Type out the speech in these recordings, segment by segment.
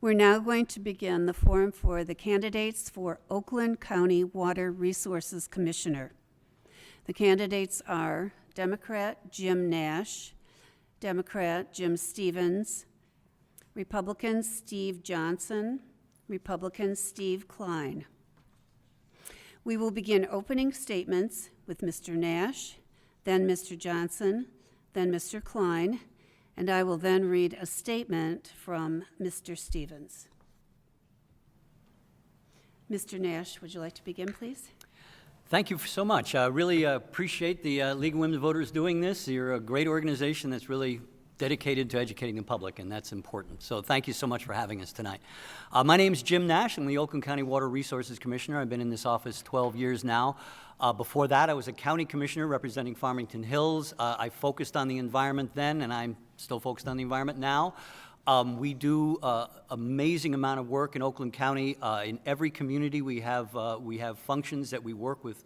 We're now going to begin the forum for the candidates for Oakland County Water Resources Commissioner. The candidates are Democrat Jim Nash, Democrat Jim Stevens, Republican Steve Johson, Republican Steve Klein. We will begin opening statements with Mr. Nash, then Mr. Johson, then Mr. Klein, and I will then read a statement from Mr. Stevens. Mr. Nash, would you like to begin, please? Thank you so much. I really appreciate the League of Women Voters doing this. You're a great organization that's really dedicated to educating the public, and that's important. So thank you so much for having us tonight. My name is Jim Nash. I'm the Oakland County Water Resources Commissioner. I've been in this office 12 years now. Before that, I was a county commissioner representing Farmington Hills. I focused on the environment then, and I'm still focused on the environment now. We do amazing amount of work in Oakland County. In every community, we have functions that we work with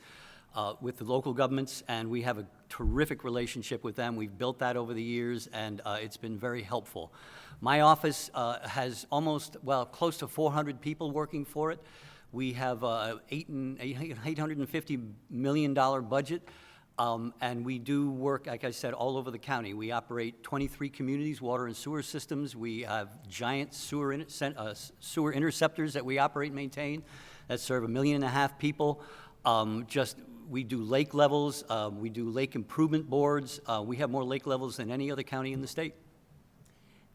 the local governments, and we have a terrific relationship with them. We've built that over the years, and it's been very helpful. My office has close to 400 people working for it. We have $850 million budget, and we do work, like I said, all over the county. We operate 23 communities, water and sewer systems. We have giant sewer interceptors that we operate and maintain that serve 1.5 million people. We do lake levels, we do lake improvement boards. We have more lake levels than any other county in the state.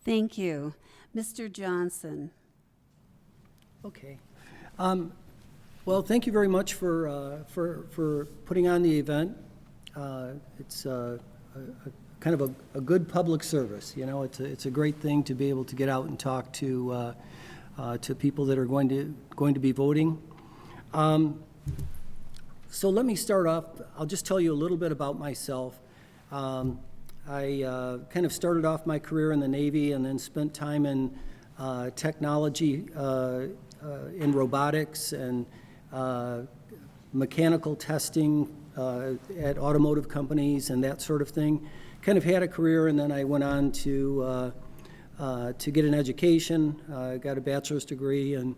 Thank you. Mr. Johson. Okay. Well, thank you very much for putting on the event. It's kind of a good public service. You know, it's a great thing to be able to get out and talk to people that are going to be voting. So let me start off. I'll just tell you a little bit about myself. I kind of started off my career in the Navy and then spent time in technology, in robotics and mechanical testing at automotive companies and that sort of thing. Kind of had a career, and then I went on to get an education. I got a bachelor's degree in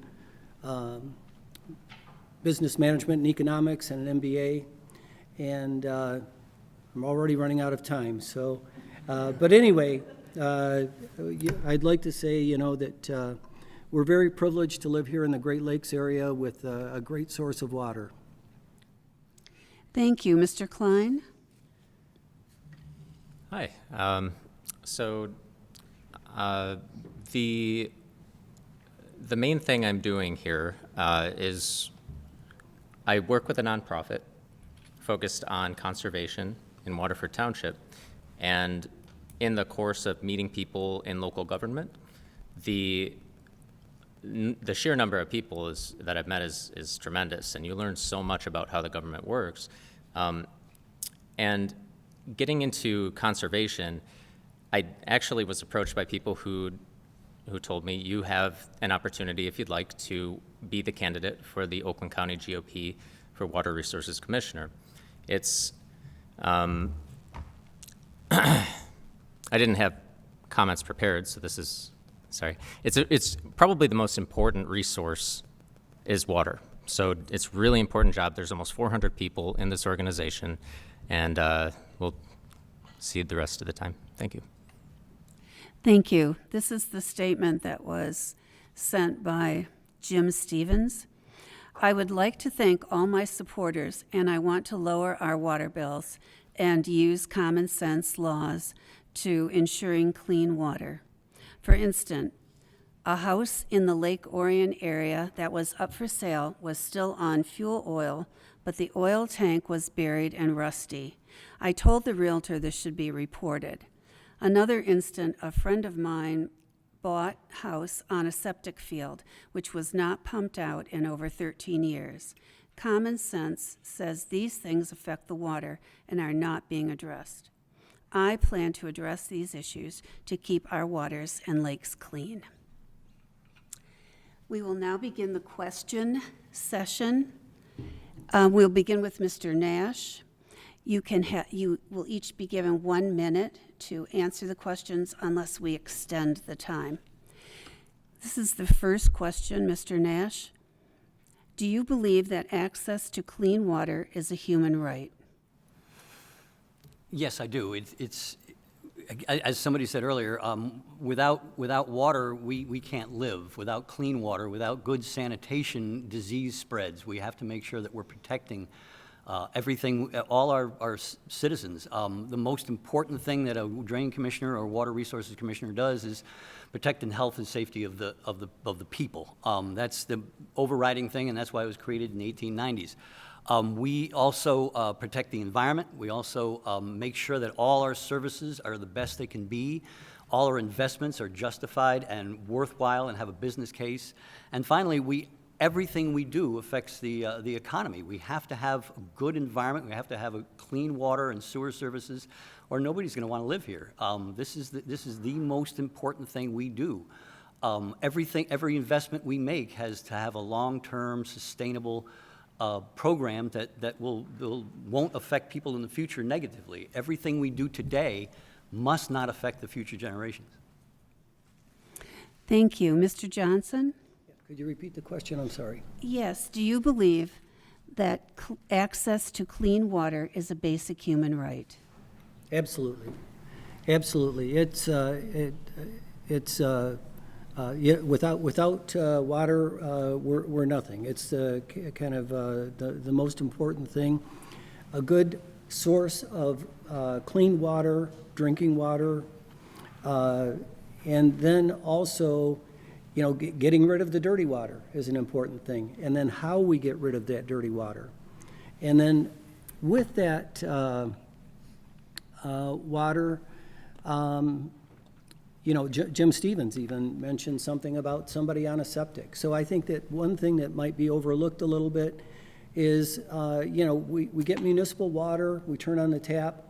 business management and economics and an MBA, and I'm already running out of time. So, but anyway, I'd like to say, you know, that we're very privileged to live here in the Great Lakes area with a great source of water. Thank you. Mr. Klein? Hi. The main thing I'm doing here is I work with a nonprofit focused on conservation in Waterford Township, and in the course of meeting people in local government, the sheer number of people that I've met is tremendous, and you learn so much about how the government works. And getting into conservation, I actually was approached by people who told me, you have an opportunity, if you'd like, to be the candidate for the Oakland County GOP for Water Resources Commissioner. It's, I didn't have comments prepared, so this is, sorry. It's probably the most important resource is water. So it's really important job. There's almost 400 people in this organization, and we'll see the rest of the time. Thank you. Thank you. This is the statement that was sent by Jim Stevens. I would like to thank all my supporters, and I want to lower our water bills and use common sense laws to ensuring clean water. For instance, a house in the Lake Orion area that was up for sale was still on fuel oil, but the oil tank was buried and rusty. I told the realtor this should be reported. Another instant, a friend of mine bought house on a septic field, which was not pumped out in over 13 years. Common sense says these things affect the water and are not being addressed. I plan to address these issues to keep our waters and lakes clean. We will now begin the question session. We'll begin with Mr. Nash. You will each be given 1 minute to answer the questions unless we extend the time. This is the first question, Mr. Nash. Do you believe that access to clean water is a human right? Yes, I do. It's as somebody said earlier, without water, we can't live. Without clean water, without good sanitation, disease spreads. We have to make sure that we're protecting everything, all our citizens. The most important thing that a drain commissioner or water resources commissioner does is protect the health and safety of the people. That's the overriding thing, and that's why it was created in the 1890s. We also protect the environment. We also make sure that all our services are the best they can be. All our investments are justified and worthwhile and have a business case. And finally, everything we do affects the economy. We have to have a good environment. We have to have a clean water and sewer services, or nobody's going to want to live here. This is the most important thing we do. Every investment we make has to have a long-term, sustainable program that won't affect people in the future negatively. Everything we do today must not affect the future generations. Thank you. Mr. Johson? Could you repeat the question? I'm sorry. Yes. Do you believe that access to clean water is a basic human right? Absolutely. Absolutely. Yeah, without water, we're nothing. It's kind of the most important thing. A good source of clean water, drinking water, and then also, getting rid of the dirty water is an important thing. And then how we get rid of that dirty water. And then with that water, Jim Stevens even mentioned something about somebody on a septic. So I think that one thing that might be overlooked a little bit is, we get municipal water, we turn on the tap,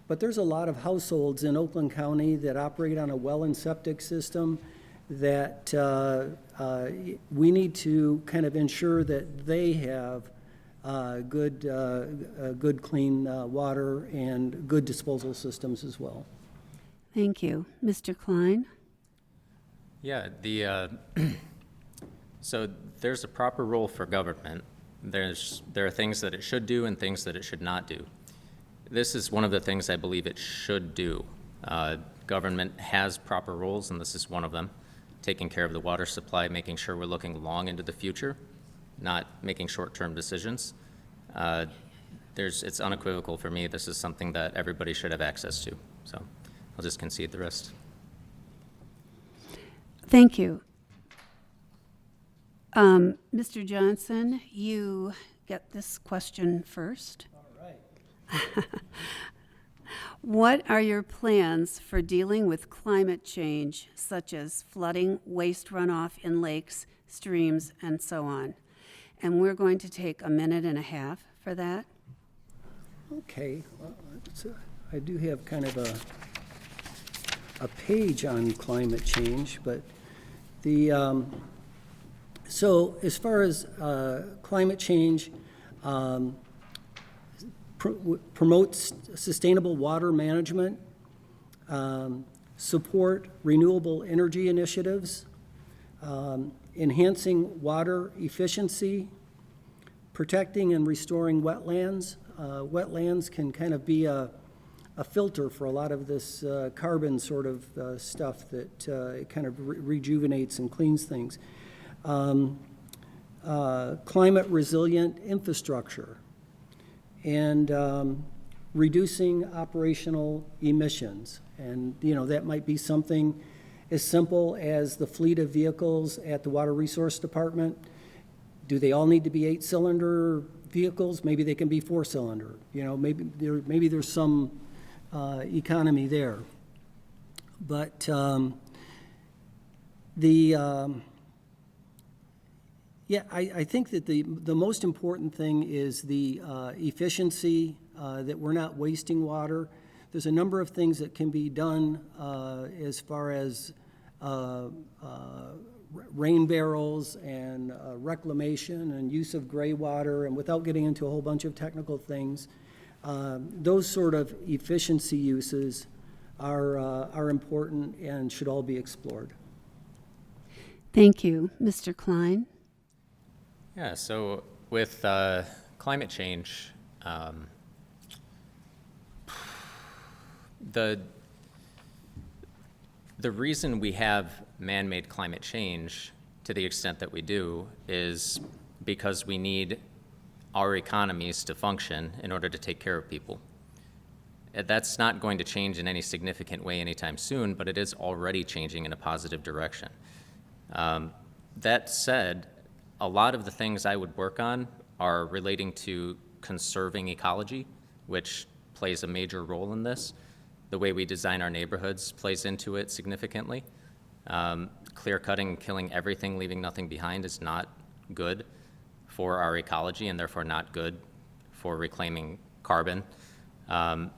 but there's a lot of households in Oakland County that operate on a well and septic system that we need to kind of ensure that they have good clean water and good disposal systems as well. Thank you. Mr. Klein? Yeah, so there's a proper role for government. There are things that it should do and things that it should not do. This is one of the things I believe it should do. Government has proper roles, and this is one of them. Taking care of the water supply, making sure we're looking long into the future, not making short-term decisions. It's unequivocal for me. This is something that everybody should have access to. So I'll just concede the rest. Thank you. Mr. Johson, you get this question first. All right. What are your plans for dealing with climate change, such as flooding, waste runoff in lakes, streams, and so on? And we're going to take a minute and a half for that. Okay. I do have kind of a page on climate change, but so as far as climate change, promotes sustainable water management, support renewable energy initiatives, enhancing water efficiency, protecting and restoring wetlands. Wetlands can kind of be a filter for a lot of this carbon sort of stuff that it kind of rejuvenates and cleans things. Climate resilient infrastructure, and reducing operational emissions. And, that might be something as simple as the fleet of vehicles at the Water Resource Department. Do they all need to be 8-cylinder vehicles? Maybe they can be 4-cylinder. Maybe there's some economy there. But I think that the most important thing is the efficiency, that we're not wasting water. There's a number of things that can be done as far as rain barrels and reclamation and use of gray water, and without getting into a whole bunch of technical things, those sort of efficiency uses are important and should all be explored. Thank you. Mr. Klein? Yeah, so with climate change, the reason we have man-made climate change to the extent that we do is because we need our economies to function in order to take care of people. That's not going to change in any significant way anytime soon, but it is already changing in a positive direction. That said, a lot of the things I would work on are relating to conserving ecology, which plays a major role in this. The way we design our neighborhoods plays into it significantly. Clear-cutting and killing everything, leaving nothing behind is not good for our ecology and therefore not good for reclaiming carbon. Let's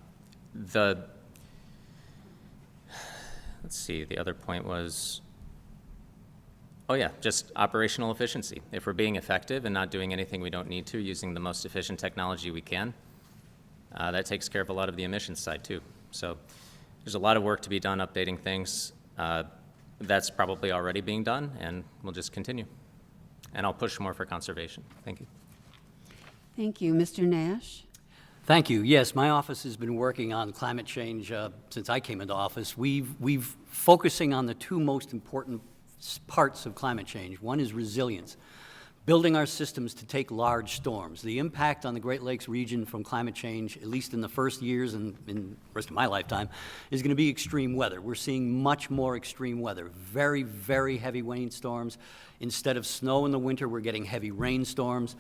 see, the other point was, oh yeah, just operational efficiency. If we're being effective and not doing anything we don't need to, using the most efficient technology we can, that takes care of a lot of the emissions side too. So there's a lot of work to be done updating things. That's probably already being done, and we'll just continue. And I'll push more for conservation. Thank you. Thank you. Mr. Nash? Thank you. Yes, my office has been working on climate change since I came into office. We've focusing on the two most important parts of climate change. One is resilience, building our systems to take large storms. The impact on the Great Lakes region from climate change, at least in the first years and in the rest of my lifetime, is going to be extreme weather. We're seeing much more extreme weather, very, very heavy rainstorms. Instead of snow in the winter, we're getting heavy rainstorms.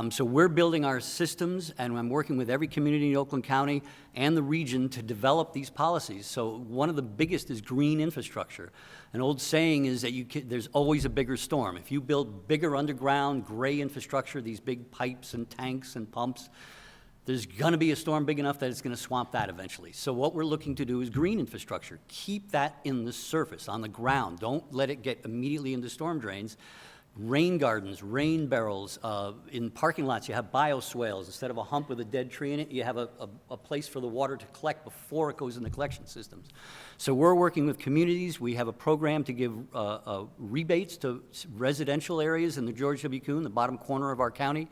So we're building our systems, and I'm working with every community in Oakland County and the region to develop these policies. So one of the biggest is green infrastructure. An old saying is that there's always a bigger storm. If you build bigger underground gray infrastructure, these big pipes and tanks and pumps, there's going to be a storm big enough that it's going to swamp that eventually. So what we're looking to do is green infrastructure. Keep that in the surface, on the ground. Don't let it get immediately into storm drains. Rain gardens, rain barrels. In parking lots, you have bioswales. Instead of a hump with a dead tree in it, you have a place for the water to collect before it goes in the collection systems. So we're working with communities. We have a program to give rebates to residential areas in the George W. Kuhn, the bottom corner of our county,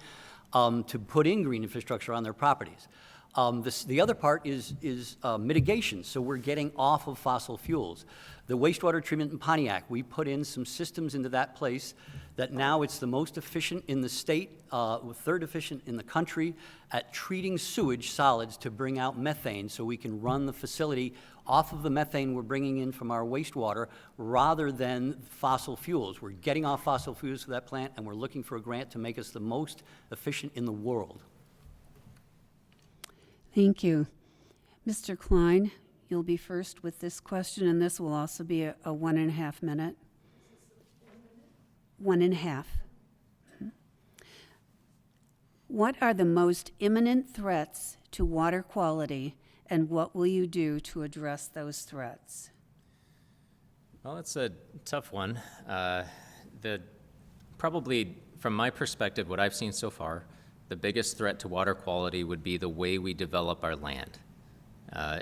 to put in green infrastructure on their properties. The other part is mitigation, so we're getting off of fossil fuels. The wastewater treatment in Pontiac, we put in some systems into that place that now it's the most efficient in the state, third efficient in the country at treating sewage solids to bring out methane so we can run the facility off of the methane we're bringing in from our wastewater rather than fossil fuels. We're getting off fossil fuels for that plant, and we're looking for a grant to make us the most efficient in the world. Thank you. Mr. Klein, you'll be first with this question, and this will also be a 1.5 minute. 1.5. What are the most imminent threats to water quality, and what will you do to address those threats? Well, it's a tough one. Probably, from my perspective, what I've seen so far, the biggest threat to water quality would be the way we develop our land.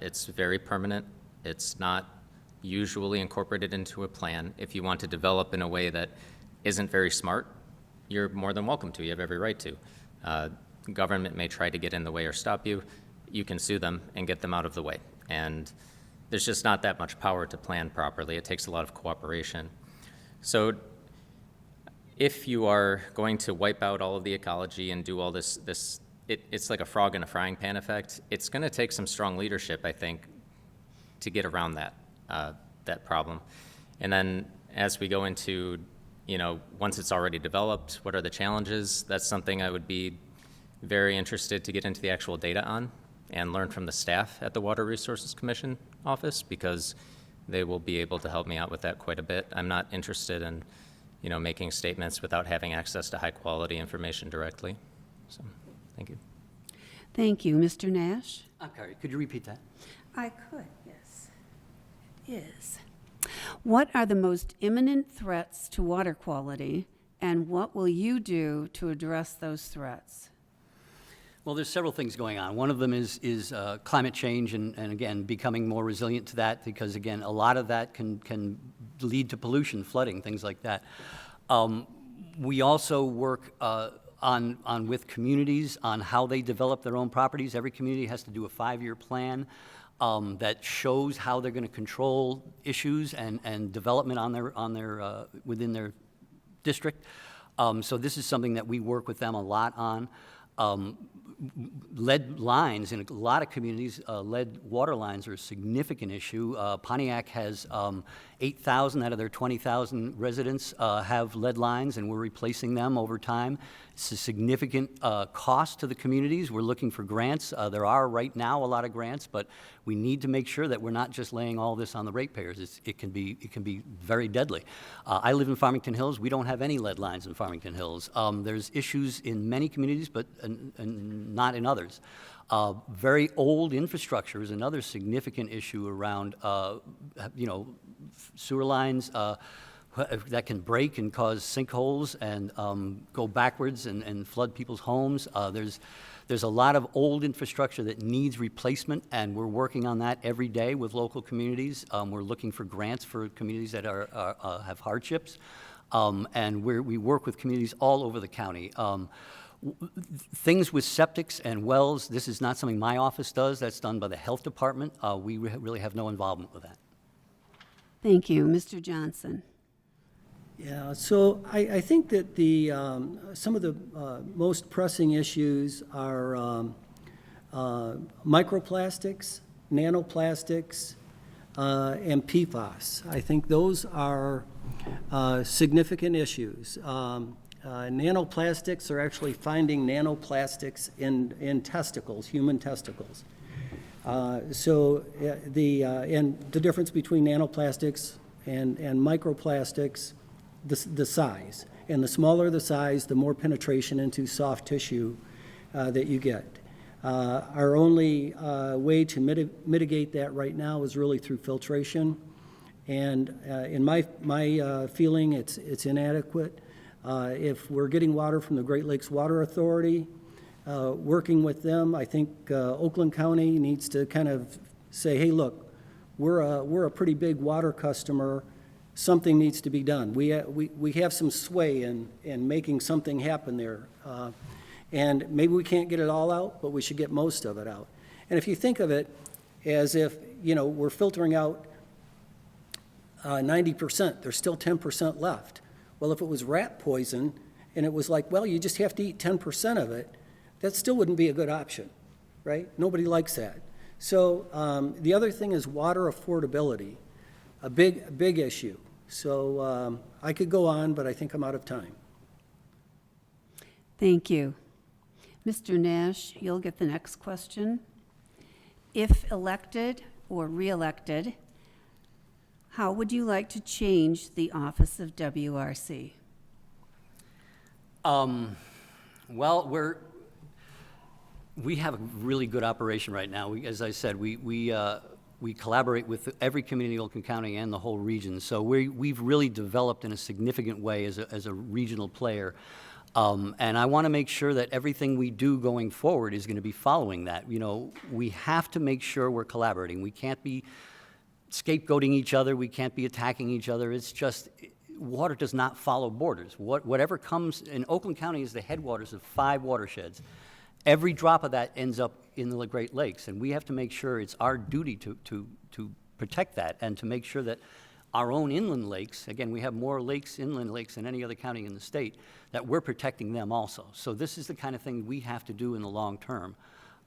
It's very permanent. It's not usually incorporated into a plan. If you want to develop in a way that isn't very smart, you're more than welcome to. You have every right to. Government may try to get in the way or stop you. You can sue them and get them out of the way. And there's just not that much power to plan properly. It takes a lot of cooperation. So if you are going to wipe out all of the ecology and do all this, it's like a frog in a frying pan effect. It's going to take some strong leadership, I think, to get around that problem. And then as we go into, once it's already developed, what are the challenges? That's something I would be very interested to get into the actual data on and learn from the staff at the Water Resources Commission office, because they will be able to help me out with that quite a bit. I'm not interested in making statements without having access to high-quality information directly. So, thank you. Thank you. Mr. Nash? I'm sorry, could you repeat that? I could, yes. Is. What are the most imminent threats to water quality, and what will you do to address those threats? Well, there's several things going on. One of them is climate change, and again, becoming more resilient to that, because again, a lot of that can lead to pollution, flooding, things like that. We also work on with communities on how they develop their own properties. Every community has to do a 5-year plan that shows how they're going to control issues and development on their within their district. So this is something that we work with them a lot on. Lead lines in a lot of communities, lead water lines are a significant issue. Pontiac has 8,000 out of their 20,000 residents have lead lines, and we're replacing them over time. It's a significant cost to the communities. We're looking for grants. There are right now a lot of grants, but we need to make sure that we're not just laying all this on the ratepayers. It can be very deadly. I live in Farmington Hills. We don't have any lead lines in Farmington Hills. There's issues in many communities, but not in others. Very old infrastructure is another significant issue around, sewer lines that can break and cause sinkholes and go backwards and flood people's homes. There's a lot of old infrastructure that needs replacement, and we're working on that every day with local communities. We're looking for grants for communities that have hardships, and we work with communities all over the county. Things with septics and wells, this is not something my office does. That's done by the health department. We really have no involvement with that. Thank you. Mr. Johson. Yeah, so I think that some of the most pressing issues are microplastics, nanoplastics, and PFAS. I think those are significant issues. Nanoplastics are actually finding nanoplastics in testicles, human testicles. And the difference between nanoplastics and microplastics, the size. And the smaller the size, the more penetration into soft tissue that you get. Our only way to mitigate that right now is really through filtration. And in my feeling, it's inadequate. If we're getting water from the Great Lakes Water Authority, working with them, I think Oakland County needs to kind of say, hey, look, we're a pretty big water customer. Something needs to be done. We have some sway in making something happen there. And maybe we can't get it all out, but we should get most of it out. And if you think of it as if, we're filtering out 90%, there's still 10% left. Well, if it was rat poison and it was like, well, you just have to eat 10% of it, that still wouldn't be a good option, right? Nobody likes that. So the other thing is water affordability, a big issue. So I could go on, but I think I'm out of time. Thank you. Mr. Nash, you'll get the next question. If elected or re-elected, how would you like to change the office of WRC? Well, we have a really good operation right now. As I said, we collaborate with every community in Oakland County and the whole region. So we've really developed in a significant way as a regional player. And I want to make sure that everything we do going forward is going to be following that. We have to make sure we're collaborating. We can't be scapegoating each other. We can't be attacking each other. It's just, water does not follow borders. Whatever comes in Oakland County is the headwaters of 5 watersheds. Every drop of that ends up in the Great Lakes, and we have to make sure it's our duty to protect that and to make sure that our own inland lakes, again, we have more inland lakes than any other county in the state, that we're protecting them also. So this is the kind of thing we have to do in the long term.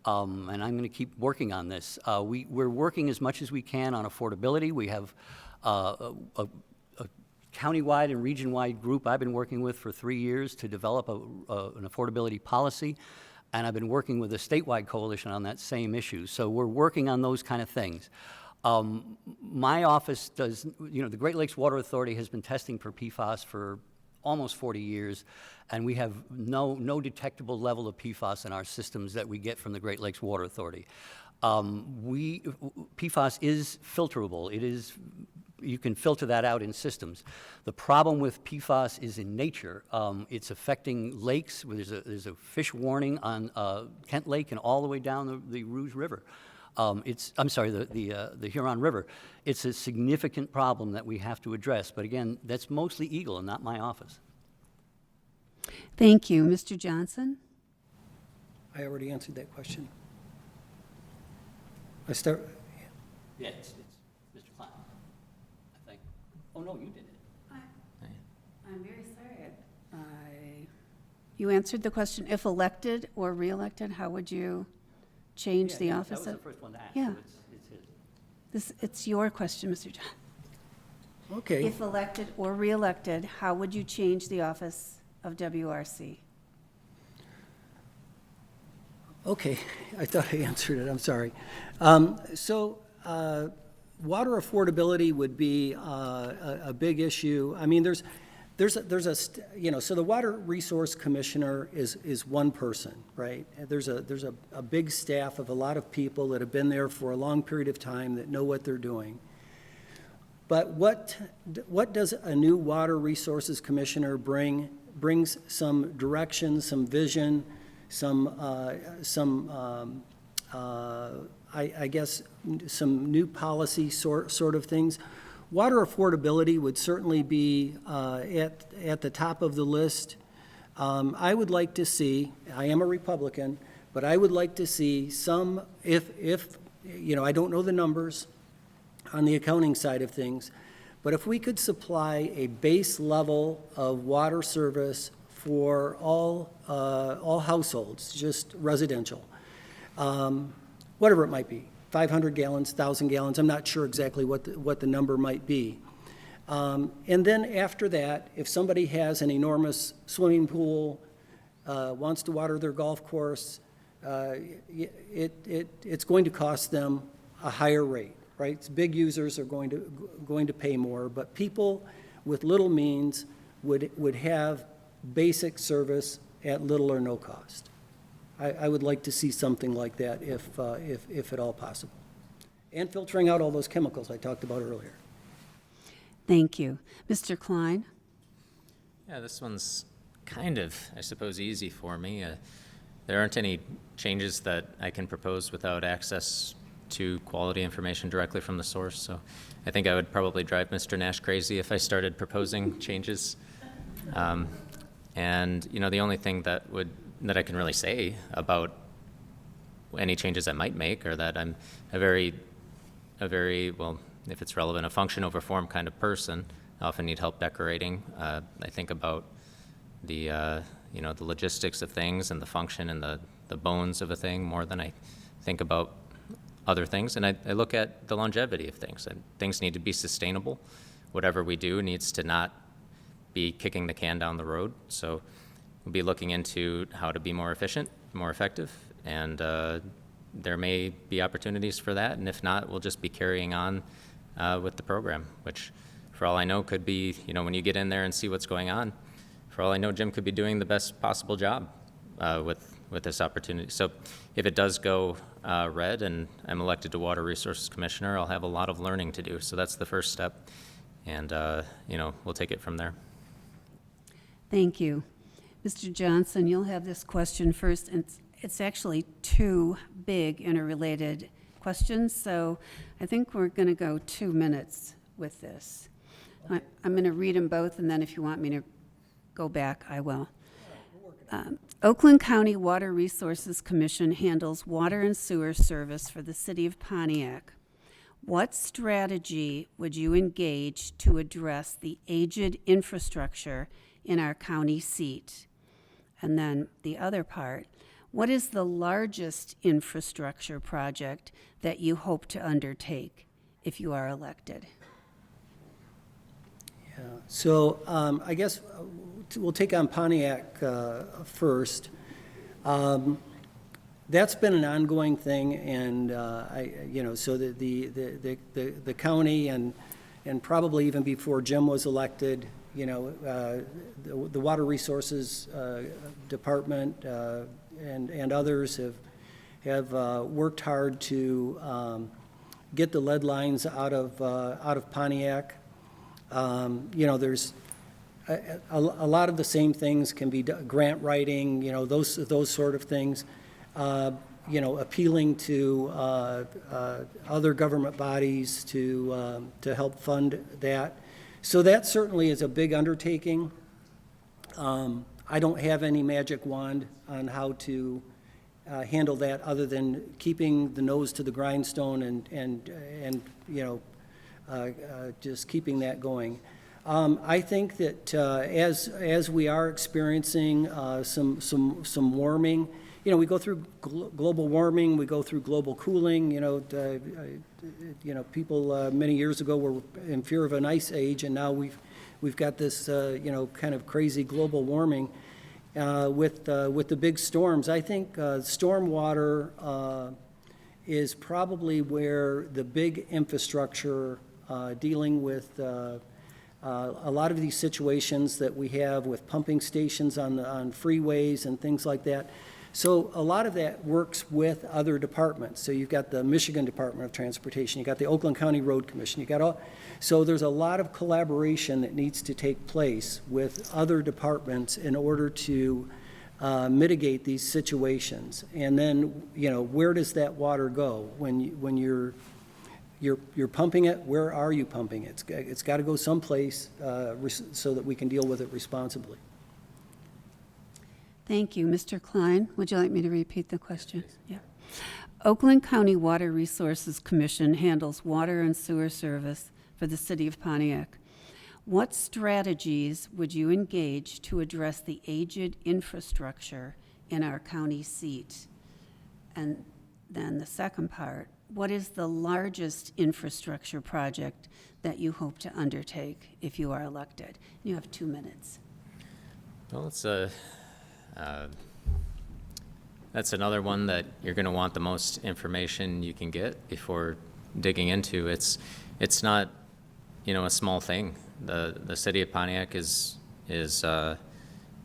And I'm going to keep working on this. We're working as much as we can on affordability. We have a countywide and region-wide group I've been working with for 3 years to develop an affordability policy, and I've been working with a statewide coalition on that same issue. So we're working on those kind of things. My office does, the Great Lakes Water Authority has been testing for PFAS for almost 40 years, and we have no detectable level of PFAS in our systems that we get from the Great Lakes Water Authority. PFAS is filterable. It is you can filter that out in systems. The problem with PFAS is in nature. It's affecting lakes. There's a fish warning on Kent Lake and all the way down the Rouge River. The Huron River. It's a significant problem that we have to address. But again, that's mostly Eagle and not my office. Thank you. Mr. Johson? I already answered that question. Yeah, it's Mr. Klein, I think. Oh, no, you did it. I'm very sorry. You answered the question. If elected or re-elected, how would you change the office? That was the first one to ask. Yeah. So it's his. It's your question, Mr. John. Okay. If elected or re-elected, how would you change the office of WRC? Okay, I thought I answered it, I'm sorry. Water affordability would be a big issue. I mean, so the Water Resource Commissioner is one person, right? There's a big staff of a lot of people that have been there for a long period of time that know what they're doing. But what does a new Water Resources Commissioner bring? Brings some direction, some vision, I guess, some new policy sort of things. Water affordability would certainly be at the top of the list. I would like to see, I am a Republican, but I would like to see some, if I don't know the numbers on the accounting side of things, but if we could supply a base level of water service for all households, just residential, whatever it might be, 500 gallons, 1,000 gallons, I'm not sure exactly what the number might be. And then after that, if somebody has an enormous swimming pool, wants to water their golf course, it's going to cost them a higher rate, right? Big users are going to pay more, but people with little means would have basic service at little or no cost. I would like to see something like that if at all possible. And filtering out all those chemicals I talked about earlier. Thank you. Mr. Klein? Yeah, this one's kind of, I suppose, easy for me. There aren't any changes that I can propose without access to quality information directly from the source, so I think I would probably drive Mr. Nash crazy if I started proposing changes. And the only thing that I can really say about any changes I might make are that I'm a very, well, if it's relevant, a function over form kind of person. I often need help decorating. I think about the logistics of things and the function and the bones of a thing more than I think about other things. And I look at the longevity of things. And things need to be sustainable. Whatever we do needs to not be kicking the can down the road. So we'll be looking into how to be more efficient, more effective, and there may be opportunities for that, and if not, we'll just be carrying on with the program, which for all I know could be, when you get in there and see what's going on, for all I know, Jim could be doing the best possible job with this opportunity. So if it does go red and I'm elected to Water Resources Commissioner, I'll have a lot of learning to do. So that's the first step, and we'll take it from there. Thank you. Mr. Johson, you'll have this question first, and it's actually two big interrelated questions, so I think we're going to go 2 minutes with this. I'm going to read them both, and then if you want me to go back, I will. Oakland County Water Resources Commission handles water and sewer service for the city of Pontiac. What strategy would you engage to address the aged infrastructure in our county seat? And then the other part, what is the largest infrastructure project that you hope to undertake if you are elected? Yeah. So I guess we'll take on Pontiac first. That's been an ongoing thing, and so the county and probably even before Jim was elected, the Water Resources Department and others have worked hard to get the lead lines out of Pontiac. There's a lot of the same things can be grant writing, those sort of things. Appealing to other government bodies to help fund that. So that certainly is a big undertaking. I don't have any magic wand on how to handle that other than keeping the nose to the grindstone and just keeping that going. I think that as we are experiencing some warming, we go through global warming, we go through global cooling. People many years ago were in fear of an ice age, and now we've got this kind of crazy global warming with the big storms. I think stormwater is probably where the big infrastructure dealing with a lot of these situations that we have with pumping stations on freeways and things like that. So a lot of that works with other departments. So you've got the Michigan Department of Transportation, you've got the Oakland County Road Commission, so there's a lot of collaboration that needs to take place with other departments in order to mitigate these situations. And then, where does that water go? When you're pumping it, where are you pumping it? It's got to go someplace so that we can deal with it responsibly. Thank you. Mr. Klein, would you like me to repeat the question? Yeah. Oakland County Water Resources Commission handles water and sewer service for the city of Pontiac. What strategies would you engage to address the aged infrastructure in our county seat? And then the second part, what is the largest infrastructure project that you hope to undertake if you are elected? You have 2 minutes. Well, that's another one that you're going to want the most information you can get before digging into. It's not, a small thing. The city of Pontiac is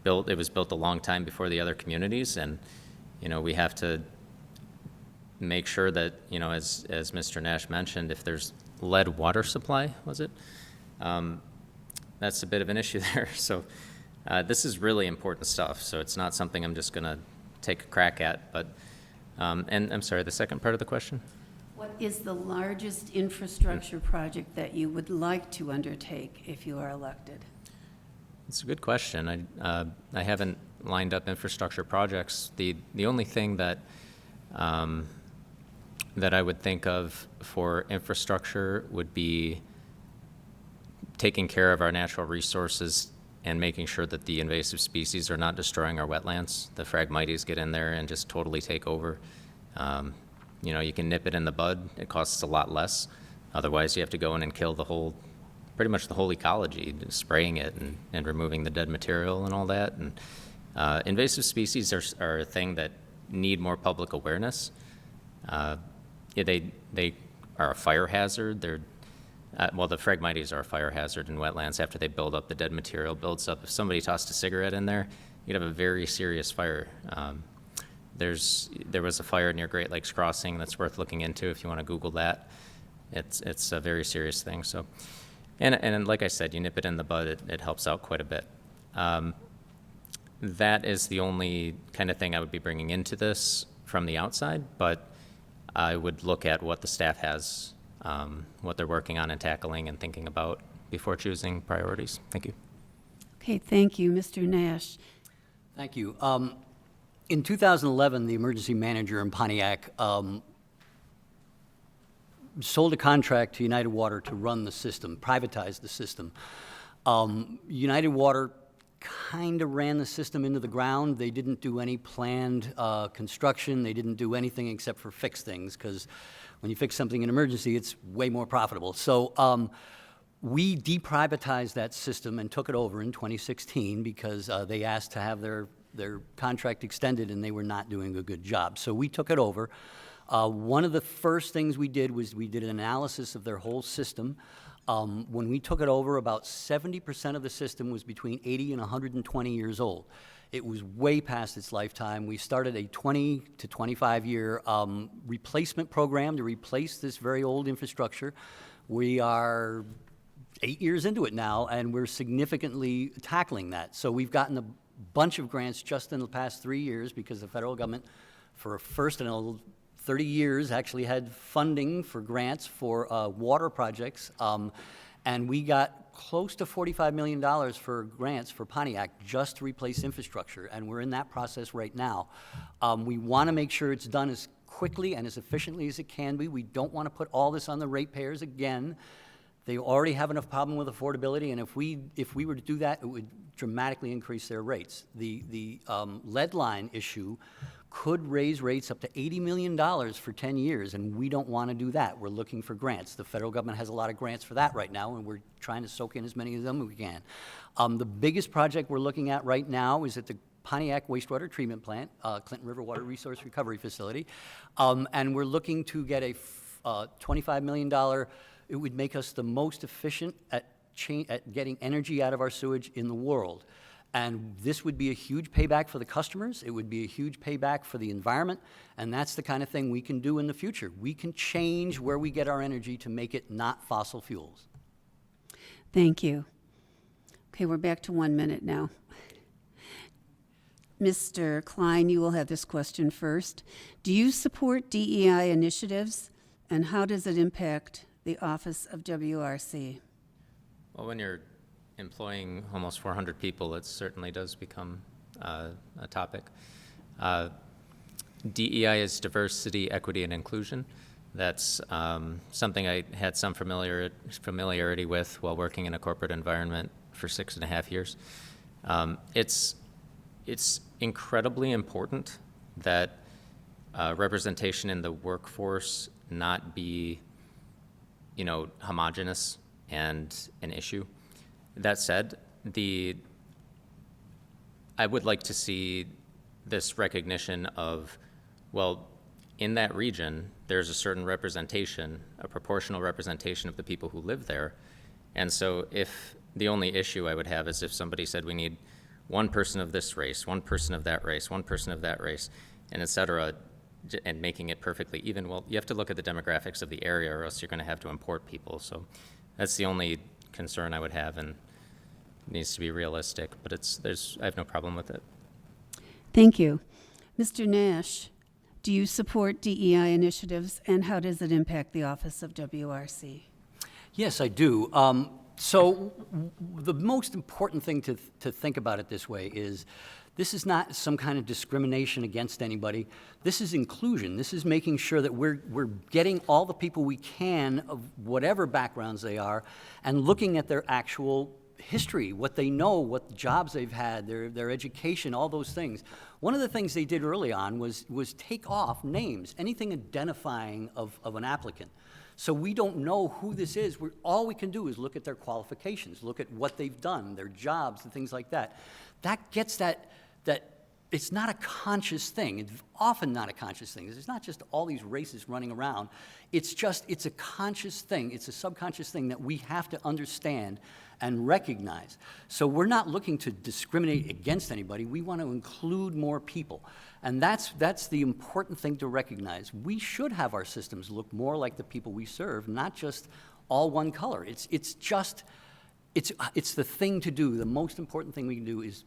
built. It was built a long time before the other communities, and we have to make sure that as Mr. Nash mentioned, if there's lead water supply, was it? That's a bit of an issue there. So. This is really important stuff, so it's not something I'm just going to take a crack at. But, and I'm sorry, the second part of the question? What is the largest infrastructure project that you would like to undertake if you are elected? It's a good question. I haven't lined up infrastructure projects. The only thing that I would think of for infrastructure would be taking care of our natural resources and making sure that the invasive species are not destroying our wetlands. The Phragmites get in there and just totally take over. You can nip it in the bud. It costs a lot less. Otherwise, you have to go in and kill pretty much the whole ecology, spraying it and removing the dead material and all that. And invasive species are a thing that need more public awareness. They are a fire hazard. The Phragmites are a fire hazard in wetlands. After they build up, the dead material builds up. If somebody tossed a cigarette in there, you'd have a very serious fire. There was a fire near Great Lakes Crossing that's worth looking into if you want to Google that. It's a very serious thing. So, and like I said, you nip it in the bud, it helps out quite a bit. That is the only kind of thing I would be bringing into this from the outside, but I would look at what the staff has, what they're working on and tackling and thinking about before choosing priorities. Thank you. Okay, thank you. Mr. Nash. Thank you. In 2011, the emergency manager in Pontiac sold a contract to United Water to run the system, privatize the system. United Water kind of ran the system into the ground. They didn't do any planned construction. They didn't do anything except for fix things, because when you fix something in emergency, it's way more profitable. So we deprivatized that system and took it over in 2016 because they asked to have their contract extended and they were not doing a good job. So we took it over. One of the first things we did was we did an analysis of their whole system. When we took it over, about 70% of the system was between 80 and 120 years old. It was way past its lifetime. We started a 20 to 25-year replacement program to replace this very old infrastructure. We are 8 years into it now, and we're significantly tackling that. So we've gotten a bunch of grants just in the past 3 years because the federal government, for first in 30 years, actually had funding for grants for water projects. And we got close to $45 million for grants for Pontiac just to replace infrastructure, and we're in that process right now. We want to make sure it's done as quickly and as efficiently as it can be. We don't want to put all this on the ratepayers again. They already have enough problem with affordability, and if we were to do that, it would dramatically increase their rates. The lead line issue could raise rates up to $80 million for 10 years, and we don't want to do that. We're looking for grants. The federal government has a lot of grants for that right now, and we're trying to soak in as many of them as we can. The biggest project we're looking at right now is at the Pontiac Wastewater Treatment Plant, Clinton River Water Resource Recovery Facility, and we're looking to get a $25 million. It would make us the most efficient at getting energy out of our sewage in the world. And this would be a huge payback for the customers. It would be a huge payback for the environment. And that's the kind of thing we can do in the future. We can change where we get our energy to make it not fossil fuels. Thank you. Okay, we're back to 1 minute now. Mr. Klein, you will have this question first. Do you support DEI initiatives, and how does it impact the office of WRC? Well, when you're employing almost 400 people, it certainly does become a topic. DEI is diversity, equity, and inclusion. That's something I had some familiarity with while working in a corporate environment for 6.5 years. It's incredibly important that representation in the workforce not be, homogenous and an issue. That said, I would like to see this recognition of, well, in that region, there's a certain representation, a proportional representation of the people who live there. And so if the only issue I would have is if somebody said we need one person of this race, one person of that race, one person of that race, and et cetera, and making it perfectly even, well, you have to look at the demographics of the area or else you're going to have to import people. So that's the only concern I would have, and it needs to be realistic, but I have no problem with it. Thank you. Mr. Nash, do you support DEI initiatives, and how does it impact the office of WRC? Yes, I do. So the most important thing to think about it this way is this is not some kind of discrimination against anybody. This is inclusion. This is making sure that we're getting all the people we can of whatever backgrounds they are and looking at their actual history, what they know, what jobs they've had, their education, all those things. One of the things they did early on was take off names, anything identifying of an applicant. So we don't know who this is. All we can do is look at their qualifications, look at what they've done, their jobs, and things like that. That gets that it's not a conscious thing. It's often not a conscious thing. It's not just all these races running around. It's a conscious thing. It's a subconscious thing that we have to understand and recognize. So we're not looking to discriminate against anybody. We want to include more people. And that's the important thing to recognize. We should have our systems look more like the people we serve, not just all one color. It's the thing to do. The most important thing we can do is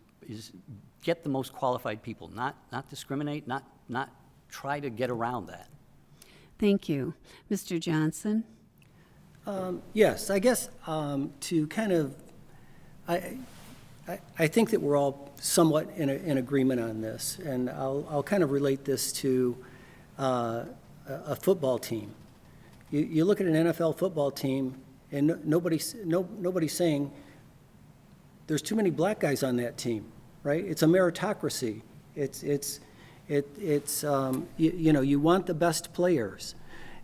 get the most qualified people, not discriminate, not try to get around that. Thank you. Mr. Johson? Yes, I guess to kind of, I think that we're all somewhat in agreement on this, and I'll kind of relate this to a football team. You look at an NFL football team, and nobody's saying there's too many black guys on that team, right? It's a meritocracy. You want the best players.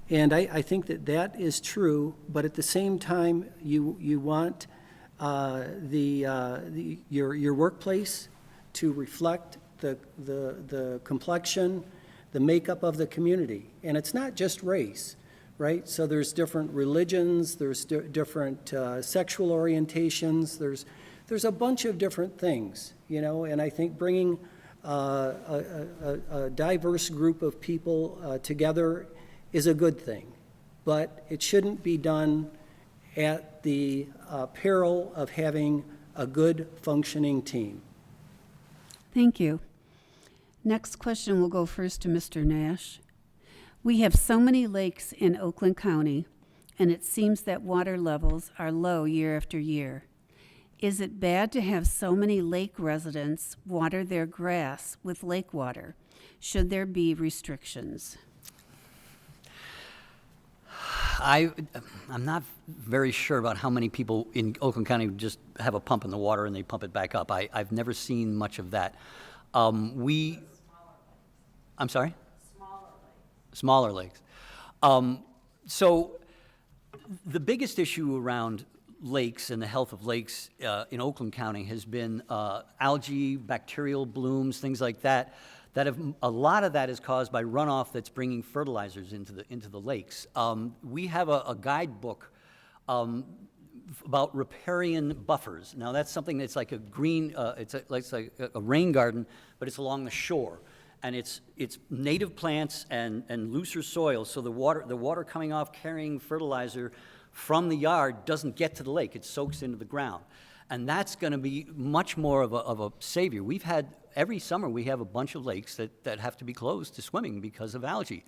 And I think that is true, but at the same time, you want your workplace to reflect the complexion, the makeup of the community. And it's not just race. right? So there's different religions, there's different sexual orientations, there's a bunch of different things, you know, and I think bringing a diverse group of people together is a good thing, but it shouldn't be done at the peril of having a good functioning team. Thank you. Next question will go first to Mr. Nash. We have so many lakes in Oakland County, and it seems that water levels are low year after year. Is it bad to have so many lake residents water their grass with lake water? Should there be restrictions? I'm not very sure about how many people in Oakland County just have a pump in the water and they pump it back up. I've never seen much of that. I'm sorry? Smaller lakes. So the biggest issue around lakes and the health of lakes in Oakland County has been algae, bacterial blooms, things like that. A lot of that is caused by runoff that's bringing fertilizers into the lakes. We have a guidebook about riparian buffers. Now that's something that's like a green, it's like a rain garden, but it's along the shore. And it's native plants and looser soil, so the water coming off carrying fertilizer from the yard doesn't get to the lake, it soaks into the ground. And that's going to be much more of a savior. Every summer we have a bunch of lakes that have to be closed to swimming because of algae.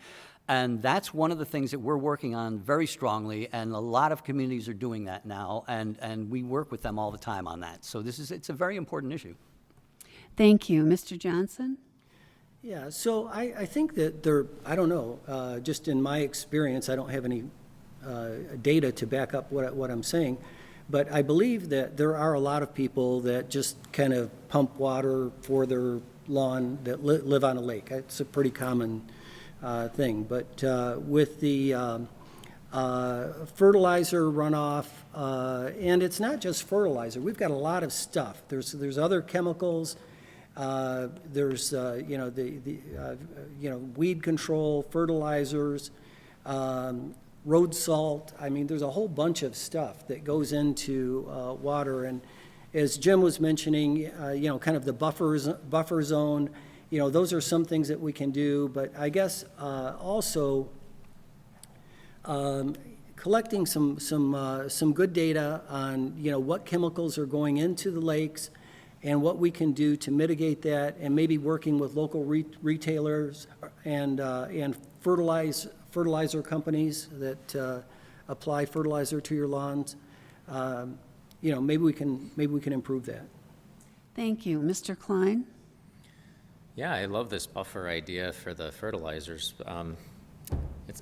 And that's one of the things that we're working on very strongly, and a lot of communities are doing that now, and we work with them all the time on that. So it's a very important issue. Thank you. Mr. Johson? Yeah, so I think that I don't know, just in my experience, I don't have any data to back up what I'm saying, but I believe that there are a lot of people that just kind of pump water for their lawn that live on a lake. It's a pretty common thing. But with the fertilizer runoff, and it's not just fertilizer, we've got a lot of stuff. There's other chemicals. There's weed control, fertilizers, road salt. I mean, there's a whole bunch of stuff that goes into water. And as Jim was mentioning, kind of the buffer zone. Those are some things that we can do. But I guess also collecting some good data on what chemicals are going into the lakes, and what we can do to mitigate that, and maybe working with local retailers and fertilizer companies that apply fertilizer to your lawns. Maybe we can improve that. Thank you. Mr. Klein? Yeah, I love this buffer idea for the fertilizers. I'm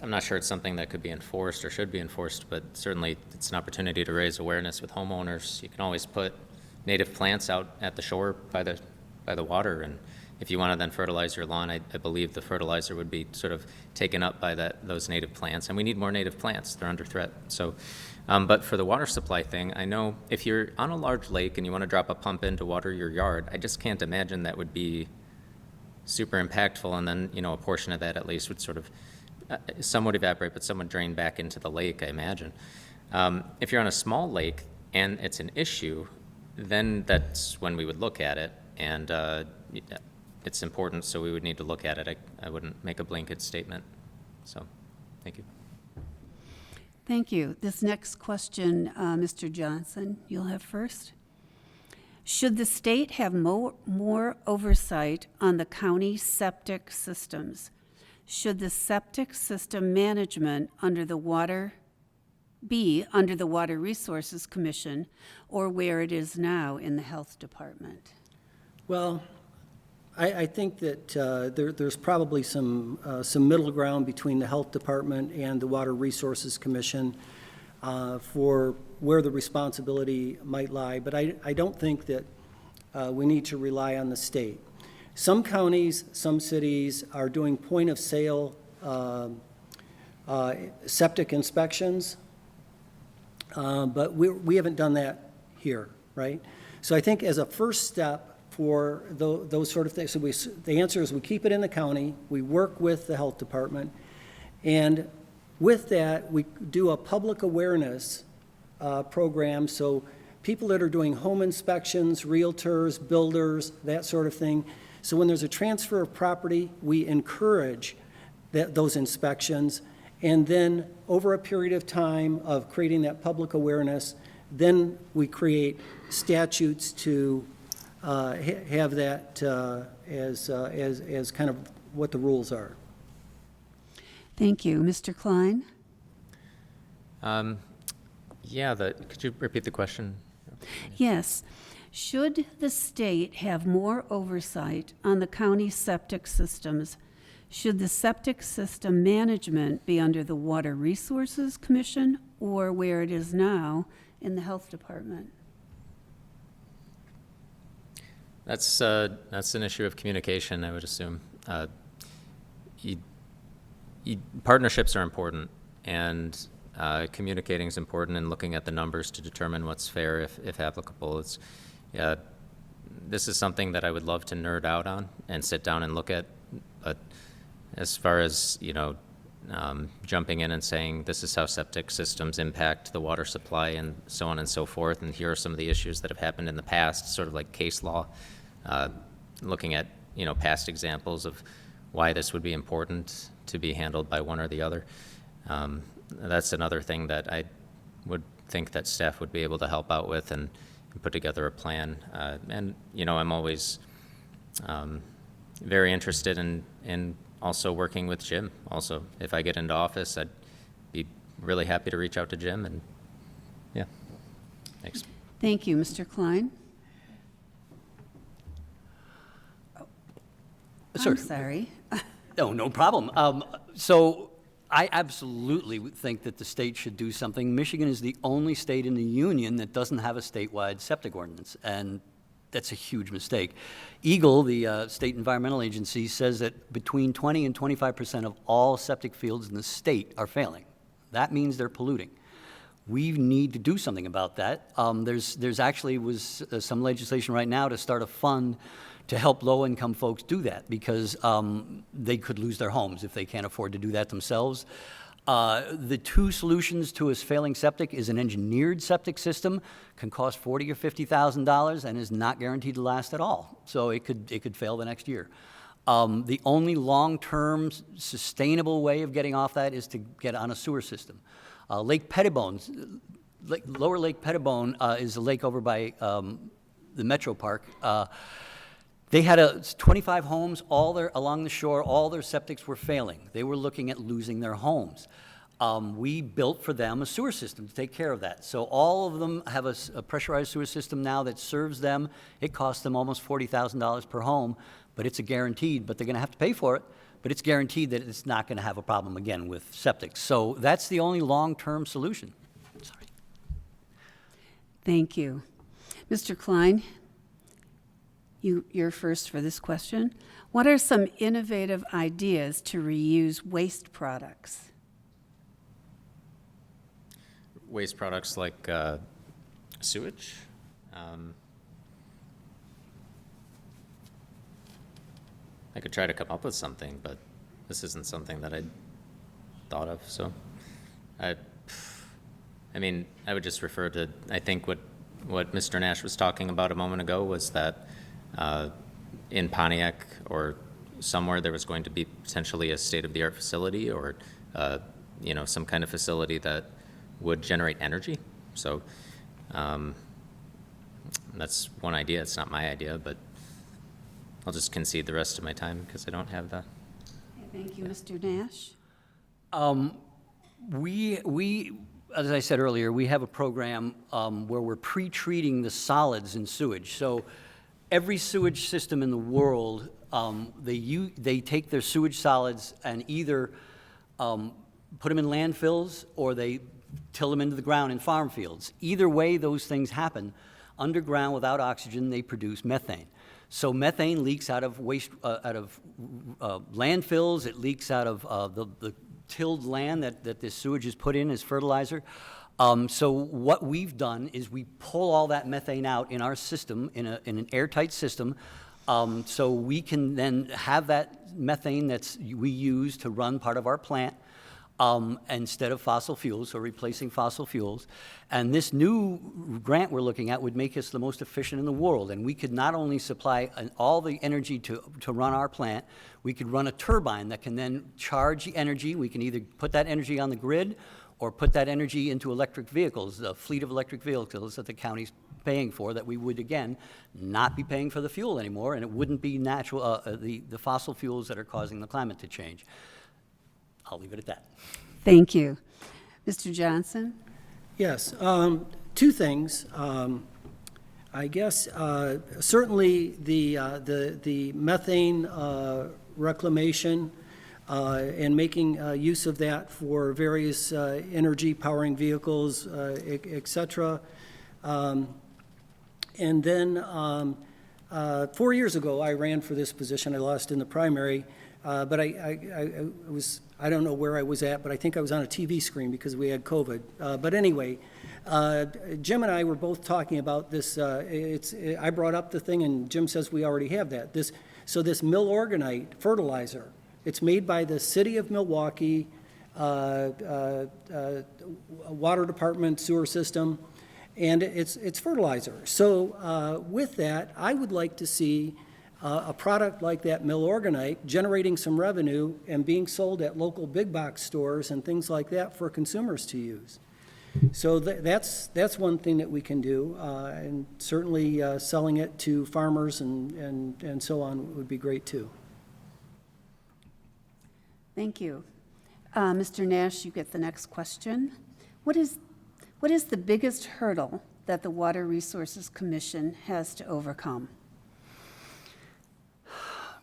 not sure it's something that could be enforced or should be enforced, but certainly it's an opportunity to raise awareness with homeowners. You can always put native plants out at the shore by the water, and if you want to then fertilize your lawn, I believe the fertilizer would be sort of taken up by those native plants, and we need more native plants. They're under threat. So, but for the water supply thing, I know if you're on a large lake and you want to drop a pump in to water your yard, I just can't imagine that would be super impactful, and then a portion of that at least would sort of some would evaporate, but some would drain back into the lake, I imagine. If you're on a small lake and it's an issue, then that's when we would look at it, and it's important, so we would need to look at it. I wouldn't make a blanket statement. So, thank you. Thank you. This next question, Mr. Johson, you'll have first. Should the state have more oversight on the county septic systems? Should the septic system management under the Water Resources Commission, or where it is now in the Health Department? Well, I think that there's probably some middle ground between the Health Department and the Water Resources Commission for where the responsibility might lie, but I don't think that we need to rely on the state. Some counties, some cities are doing point-of-sale septic inspections, but we haven't done that here, right? So I think as a first step for those sort of things, so the answer is we keep it in the county, we work with the Health Department, and with that, we do a public awareness program, so people that are doing home inspections, realtors, builders, that sort of thing. So when there's a transfer of property, we encourage those inspections, and then over a period of time of creating that public awareness, then we create statutes to have that as kind of what the rules are. Thank you. Mr. Klein? Could you repeat the question? Yes. Should the state have more oversight on the county septic systems? Should the septic system management be under the Water Resources Commission or where it is now in the Health Department? That's an issue of communication, I would assume. Partnerships are important, and communicating is important, and looking at the numbers to determine what's fair, if applicable. This is something that I would love to nerd out on and sit down and look at, but as far as, jumping in and saying this is how septic systems impact the water supply and so on and so forth, and here are some of the issues that have happened in the past, sort of like case law, looking at, past examples of why this would be important to be handled by one or the other. That's another thing that I would think that staff would be able to help out with and put together a plan. And I'm always very interested in also working with Jim. Also, if I get into office, I'd be really happy to reach out to Jim. And yeah, thanks. Thank you. Mr. Klein? Sir. I'm sorry. No problem. So I absolutely think that the state should do something. Michigan is the only state in the union that doesn't have a statewide septic ordinance, and that's a huge mistake. Eagle, the state environmental agency, says that between 20 and 25% of all septic fields in the state are failing. That means they're polluting. We need to do something about that. There's actually some legislation right now to start a fund to help low-income folks do that, because they could lose their homes if they can't afford to do that themselves. The two solutions to a failing septic is an engineered septic system, can cost $40,000 or $50,000 and is not guaranteed to last at all. So it could fail the next year. The only long-term sustainable way of getting off that is to get on a sewer system. Lake Pettibone, Lower Lake Pettibone is a lake over by the Metro Park. They had 25 homes along the shore. All their septics were failing. They were looking at losing their homes. We built for them a sewer system to take care of that. So all of them have a pressurized sewer system now that serves them. It costs them almost $40,000 per home, but it's a guaranteed, but they're going to have to pay for it. But it's guaranteed that it's not going to have a problem again with septic. So that's the only long-term solution. Sorry. Thank you. Mr. Klein, you're first for this question. What are some innovative ideas to reuse waste products? Waste products like sewage. I could try to come up with something, but this isn't something that I'd thought of. So, I would just refer to, I think what Mr. Nash was talking about a moment ago was that in Pontiac or somewhere there was going to be potentially a state-of-the-art facility or, some kind of facility that would generate energy. So that's one idea. It's not my idea, but I'll just concede the rest of my time because I don't have that. Thank you, Mr. Nash. We, as I said earlier, we have a program where we're pre-treating the solids in sewage. So every sewage system in the world, they take their sewage solids and either put them in landfills or they till them into the ground in farm fields. Either way those things happen, underground without oxygen, they produce methane. So methane leaks out of landfills. It leaks out of the tilled land that this sewage is put in as fertilizer. So what we've done is we pull all that methane out in our system, in an airtight system, so we can then have that methane we use to run part of our plant. instead of fossil fuels, so replacing fossil fuels. And this new grant we're looking at would make us the most efficient in the world. And we could not only supply all the energy to run our plant, we could run a turbine that can then charge the energy. We can either put that energy on the grid or put that energy into electric vehicles, the fleet of electric vehicles that the county's paying for, that we would, again, not be paying for the fuel anymore, and it wouldn't be natural, the fossil fuels that are causing the climate to change. I'll leave it at that. Thank you. Mr. Johson? Yes, two things. I guess certainly the methane reclamation and making use of that for various energy powering vehicles, et cetera. And then 4 years ago, I ran for this position. I lost in the primary, but I don't know where I was at, but I think I was on a TV screen because we had COVID. But anyway, Jim and I were both talking about this. I brought up the thing, and Jim says we already have that. This mill-organite fertilizer. It's made by the city of Milwaukee, water department, sewer system, and it's fertilizer. So with that, I would like to see a product like that mill-organite generating some revenue and being sold at local big box stores and things like that for consumers to use. So that's one thing that we can do, and certainly selling it to farmers and so on would be great too. Thank you. Mr. Nash, you get the next question. What is the biggest hurdle that the Water Resources Commission has to overcome?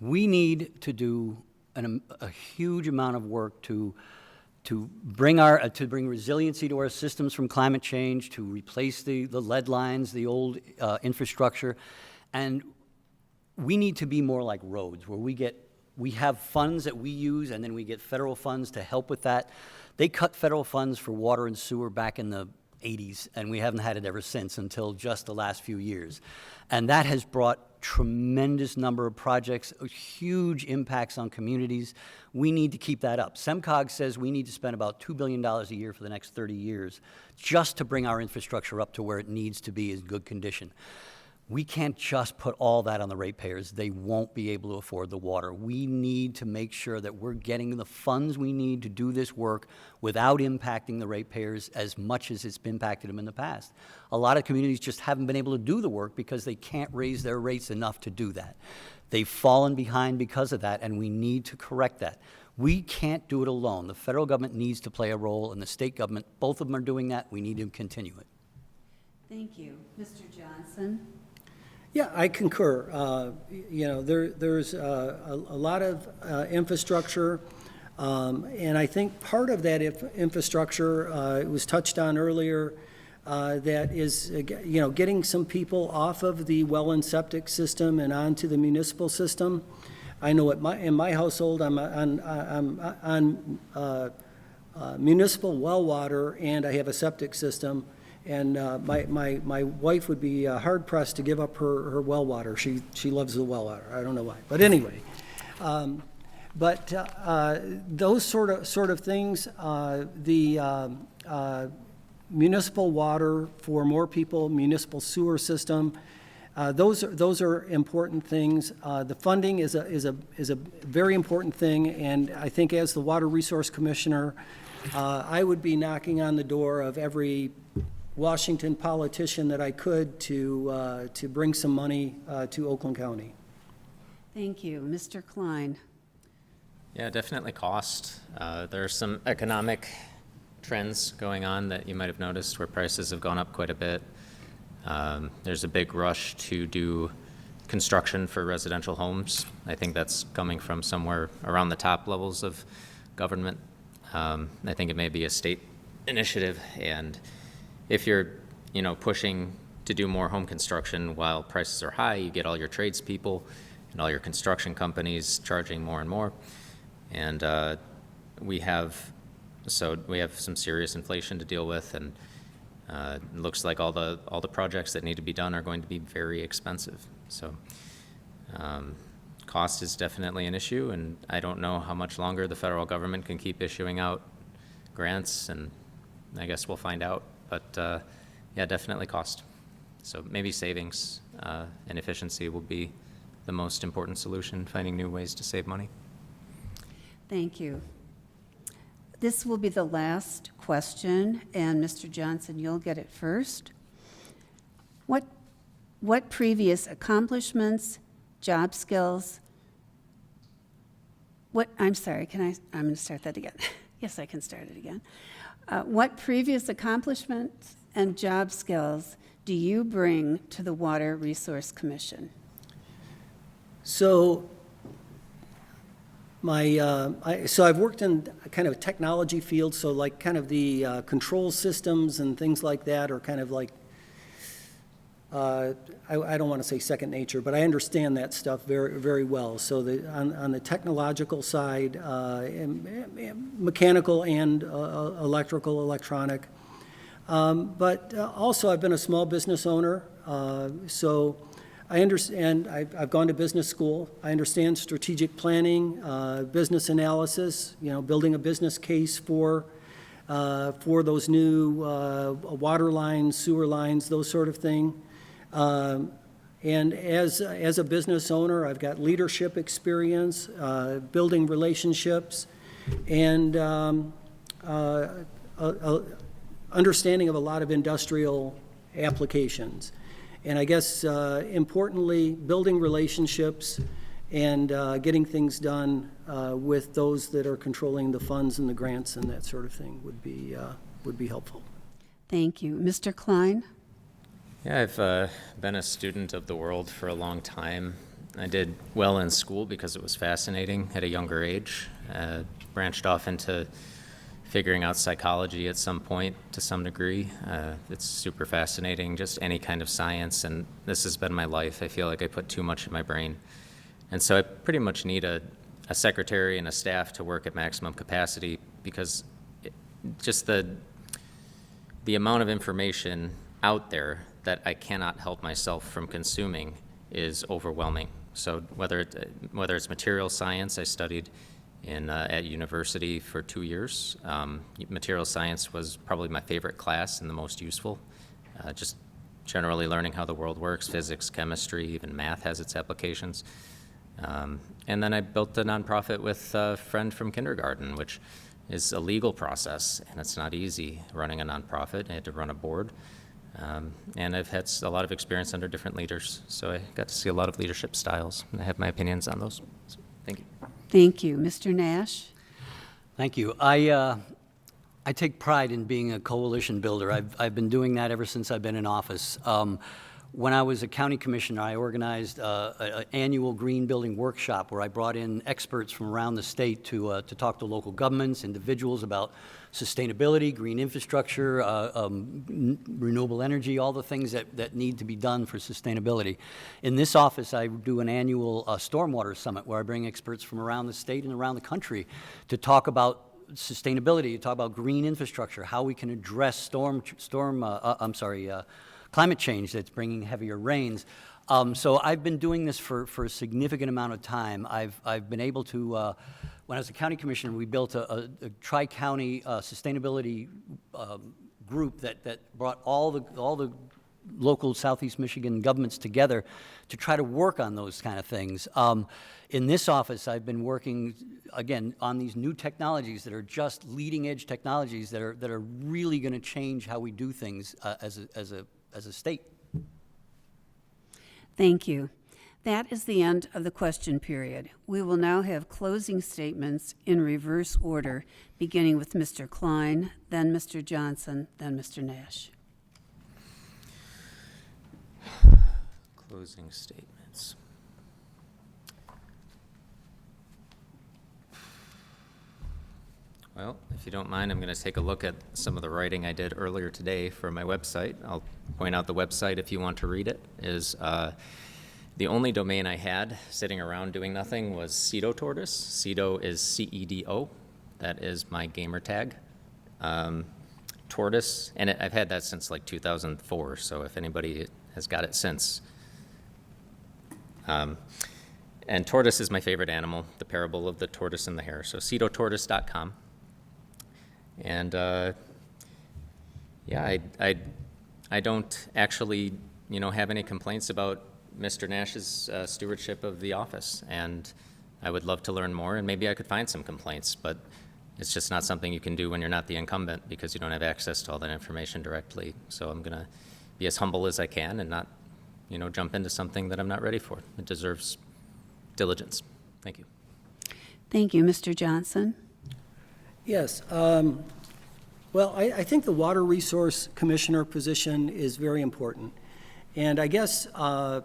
We need to do a huge amount of work to bring resiliency to our systems from climate change, to replace the lead lines, the old infrastructure, and we need to be more like roads, where we have funds that we use, and then we get federal funds to help with that. They cut federal funds for water and sewer back in the 80s, and we haven't had it ever since until just the last few years. And that has brought tremendous number of projects, huge impacts on communities. We need to keep that up. SEMCOG says we need to spend about $2 billion a year for the next 30 years just to bring our infrastructure up to where it needs to be in good condition. We can't just put all that on the ratepayers. They won't be able to afford the water. We need to make sure that we're getting the funds we need to do this work without impacting the ratepayers as much as it's impacted them in the past. A lot of communities just haven't been able to do the work because they can't raise their rates enough to do that. They've fallen behind because of that, and we need to correct that. We can't do it alone. The federal government needs to play a role, and the state government, both of them are doing that. We need to continue it. Thank you. Mr. Johson? Yeah, I concur. There's a lot of infrastructure, and I think part of that infrastructure, it was touched on earlier, that is, getting some people off of the well and septic system and onto the municipal system. I know in my household, I'm on municipal well water, and I have a septic system. And my wife would be hard pressed to give up her well water. She loves the well water. I don't know why, but anyway. Those sort of things, the municipal water for more people, municipal sewer system, those are important things. The funding is a very important thing, and I think as the Water Resource Commissioner, I would be knocking on the door of every Washington politician that I could to bring some money to Oakland County. Thank you. Mr. Klein? Yeah, definitely cost. There are some economic trends going on that you might have noticed where prices have gone up quite a bit. There's a big rush to do construction for residential homes. I think that's coming from somewhere around the top levels of government. I think it may be a state initiative, and if you're, pushing to do more home construction while prices are high, you get all your tradespeople and all your construction companies charging more and more. And we have some serious inflation to deal with, and it looks like all the projects that need to be done are going to be very expensive. So cost is definitely an issue, and I don't know how much longer the federal government can keep issuing out grants, and I guess we'll find out. But yeah, definitely cost. So maybe savings and efficiency will be the most important solution, finding new ways to save money. Thank you. This will be the last question, and Mr. Johson, you'll get it first. What previous accomplishments, job skills, I'm going to start that again. Yes, I can start it again. What previous accomplishments and job skills do you bring to the Water Resource Commission? So I've worked in kind of a technology field, so like kind of the control systems and things like that are kind of like, I don't want to say second nature, but I understand that stuff very, very well. So on the technological side, mechanical and electrical, electronic. But also I've been a small business owner, so I understand, I've gone to business school. I understand strategic planning, business analysis, building a business case for those new water lines, sewer lines, those sort of thing. And as a business owner, I've got leadership experience, building relationships, and understanding of a lot of industrial applications. And I guess importantly, building relationships and getting things done with those that are controlling the funds and the grants and that sort of thing would be helpful. Thank you. Mr. Klein? Yeah, I've been a student of the world for a long time. I did well in school because it was fascinating at a younger age. Branched off into figuring out psychology at some point to some degree. It's super fascinating, just any kind of science, and this has been my life. I feel like I put too much in my brain. And so I pretty much need a secretary and a staff to work at maximum capacity because just the amount of information out there that I cannot help myself from consuming is overwhelming. So whether it's material science, I studied at university for 2 years. Material science was probably my favorite class and the most useful. Just generally learning how the world works, physics, chemistry, even math has its applications. And then I built a nonprofit with a friend from kindergarten, which is a legal process, and it's not easy running a nonprofit. I had to run a board. And I've had a lot of experience under different leaders, so I got to see a lot of leadership styles, and I have my opinions on those. So, thank you. Thank you. Mr. Nash? Thank you. I take pride in being a coalition builder. I've been doing that ever since I've been in office. When I was a county commissioner, I organized an annual green building workshop where I brought in experts from around the state to talk to local governments, individuals about sustainability, green infrastructure, renewable energy, all the things that need to be done for sustainability. In this office, I do an annual stormwater summit where I bring experts from around the state and around the country to talk about sustainability, to talk about green infrastructure, how we can address climate change that's bringing heavier rains. So I've been doing this for a significant amount of time. I've been able to, when I was a county commissioner, we built a tri-county sustainability group that brought all the local Southeast Michigan governments together to try to work on those kind of things. In this office, I've been working, again, on these new technologies that are just leading-edge technologies that are really going to change how we do things as a state. Thank you. That is the end of the question period. We will now have closing statements in reverse order, beginning with Mr. Klein, then Mr. Johson, then Mr. Nash. Closing statements. Well, if you don't mind, I'm going to take a look at some of the writing I did earlier today for my website. I'll point out the website if you want to read it. Is the only domain I had sitting around doing nothing was Cedo Tortoise. Cedo is CEDO. That is my gamer tag. Tortoise, and I've had that since like 2004, so if anybody has got it since. And tortoise is my favorite animal, the parable of the tortoise and the hare. So cedotortoise.com. And yeah, I don't actually, have any complaints about Mr. Nash's stewardship of the office. And I would love to learn more, and maybe I could find some complaints, but it's just not something you can do when you're not the incumbent because you don't have access to all that information directly. So I'm going to be as humble as I can and not, jump into something that I'm not ready for. It deserves diligence. Thank you. Thank you, Mr. Johson. Yes. Well, I think the Water Resource Commissioner position is very important. And I guess I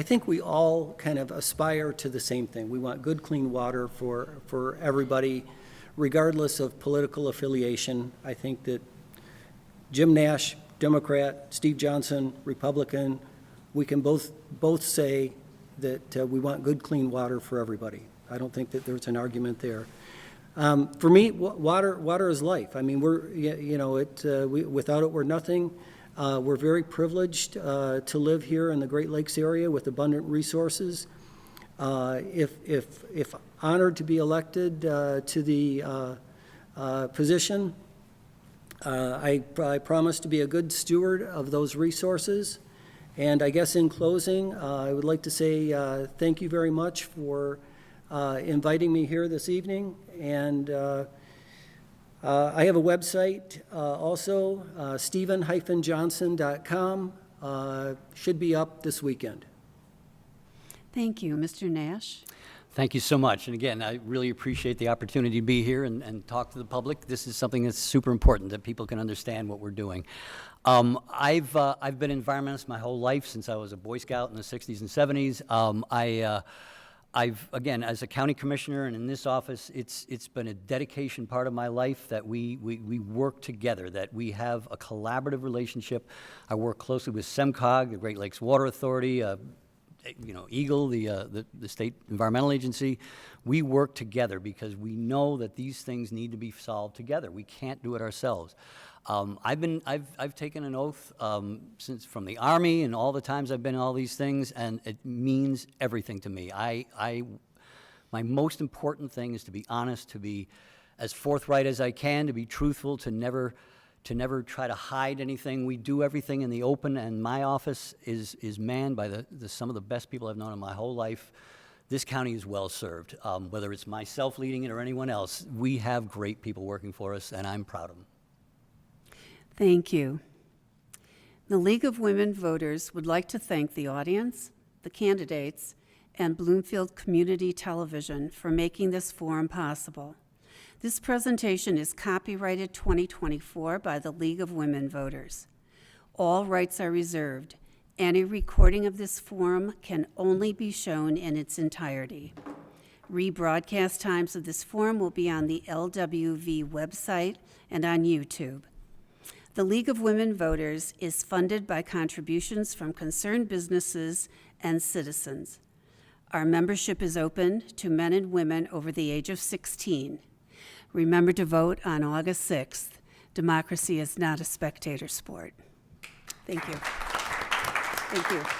think we all kind of aspire to the same thing. We want good, clean water for everybody, regardless of political affiliation. I think that Jim Nash, Democrat, Steve Johson, Republican, we can both say that we want good, clean water for everybody. I don't think that there's an argument there. For me, water is life. I mean, without it, we're nothing. We're very privileged to live here in the Great Lakes area with abundant resources. If honored to be elected to the position, I promise to be a good steward of those resources. And I guess in closing, I would like to say thank you very much for inviting me here this evening. And I have a website also, stephen-johnson.com, should be up this weekend. Thank you, Mr. Nash. Thank you so much. And again, I really appreciate the opportunity to be here and talk to the public. This is something that's super important, that people can understand what we're doing. I've been an environmentalist my whole life since I was a Boy Scout in the 60s and 70s. I've, again, as a county commissioner and in this office, it's been a dedication part of my life that we work together, that we have a collaborative relationship. I work closely with SEMCOG, the Great Lakes Water Authority, EGLE, the state environmental agency. We work together because we know that these things need to be solved together. We can't do it ourselves. I've taken an oath since from the Army and all the times I've been in all these things, and it means everything to me. My most important thing is to be honest, to be as forthright as I can, to be truthful, to never try to hide anything. We do everything in the open, and my office is manned by some of the best people I've known in my whole life. This county is well served, whether it's myself leading it or anyone else. We have great people working for us, and I'm proud of them. Thank you. The League of Women Voters would like to thank the audience, the candidates, and Bloomfield Community Television for making this forum possible. This presentation is copyrighted 2024 by the League of Women Voters. All rights are reserved. Any recording of this forum can only be shown in its entirety. Rebroadcast times of this forum will be on the LWV website and on YouTube. The League of Women Voters is funded by contributions from concerned businesses and citizens. Our membership is open to men and women over the age of 16. Remember to vote on August 6th. Democracy is not a spectator sport. Thank you. Thank you.